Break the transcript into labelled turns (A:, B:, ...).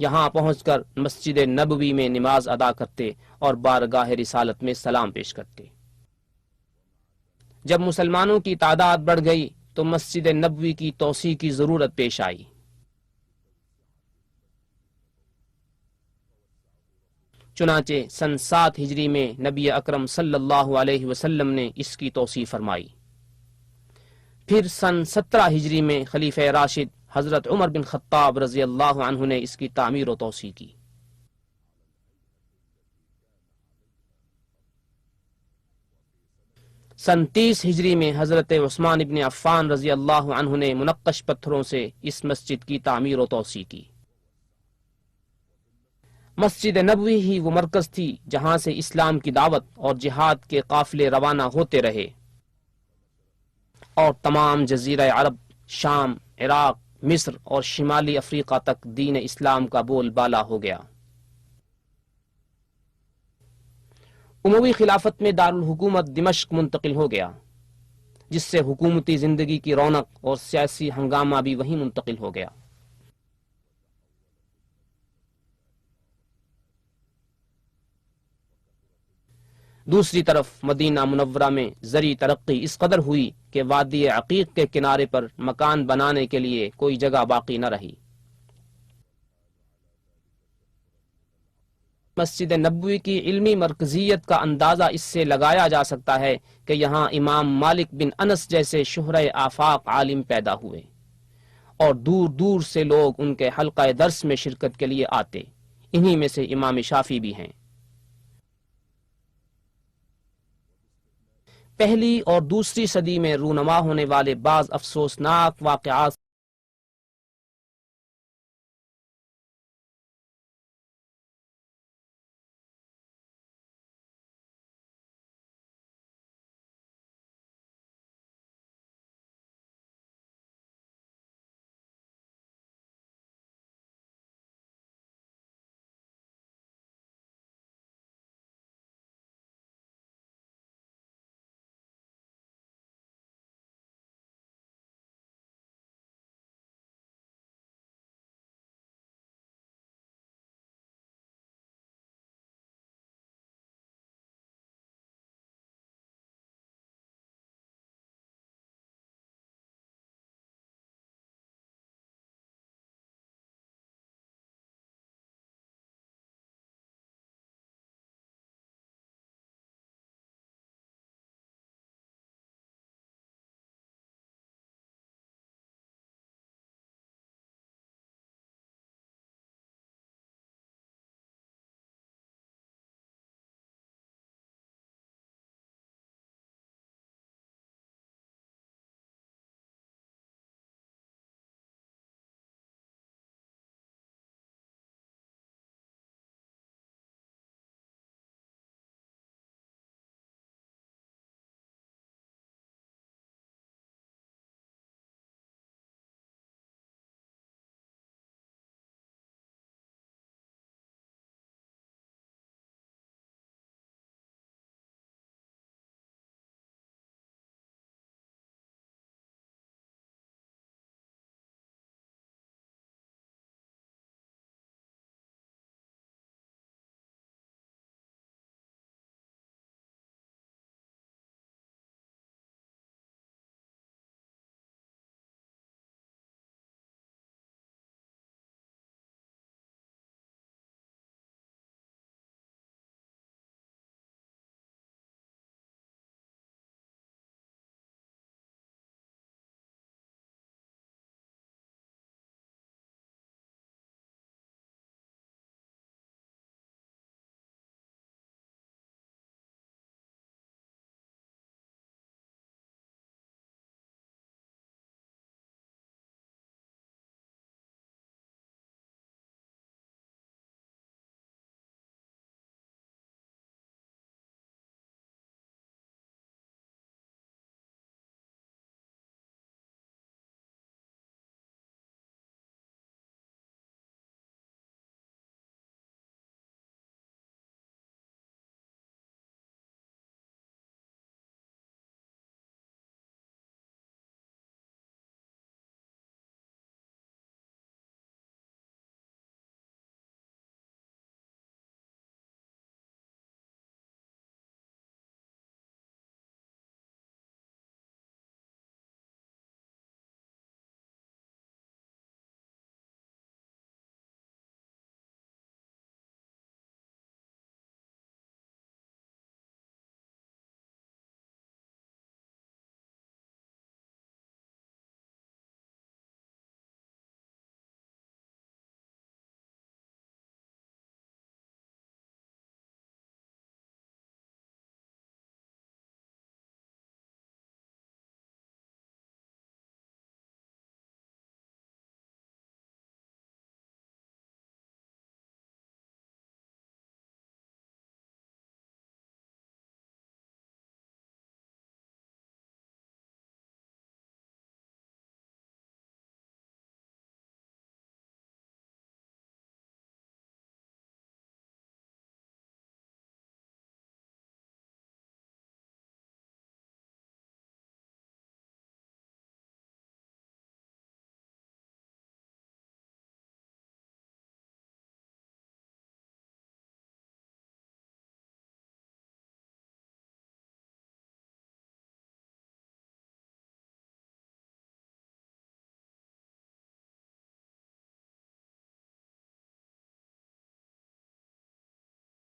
A: یہاں پہنچ کر مسجد نبوی میں نماز ادا کرتے اور بارگاہ رسالت میں سلام پیش کرتے۔ جب مسلمانوں کی تعداد بڑھ گئی تو مسجد نبوی کی توسیع کی ضرورت پیش آئی۔ چنانچہ سن 7 ہجری میں نبی اکرم صلی اللہ علیہ وسلم نے اس کی توسیع فرمائی۔ پھر سن 17 ہجری میں خلیفہ راشد حضرت عمر بن خطاب رضی اللہ عنہ نے اس کی تعمیر و توسیع کی۔ سن 30 ہجری میں حضرت عثمان بن عفان رضی اللہ عنہ نے منقش پتھروں سے اس مسجد کی تعمیر و توسیع کی۔ مسجد نبوی ہی وہ مرکز تھی جہاں سے اسلام کی دعوت اور جہاد کے قافلے روانہ ہوتے رہے اور تمام جزیرہ عرب، شام، عراق، مصر اور شمالی افریقہ تک دین اسلام کا بول بالا ہو گیا۔ اموی خلافت میں دارالحکومت دمشق منتقل ہو گیا، جس سے حکومتی زندگی کی رونق اور سیاسی ہنگامہ بھی وہیں منتقل ہو گیا۔ دوسری طرف مدینہ منورہ میں زرعی ترقی اس قدر ہوئی کہ وادی عقیق کے کنارے پر مکان بنانے کے لیے کوئی جگہ باقی نہ رہی۔ مسجد نبوی کی علمی مرکزیت کا اندازہ اس سے لگایا جا سکتا ہے کہ یہاں امام مالک بن انس جیسے شہرہ آفاق عالم پیدا ہوئے اور دور دور سے لوگ ان کے حلقہ درس میں شرکت کے لیے آتے۔ انہی میں سے امام شافعی بھی ہیں۔ پہلی اور دوسری صدی میں رونما ہونے والے بعض افسوسناک واقعات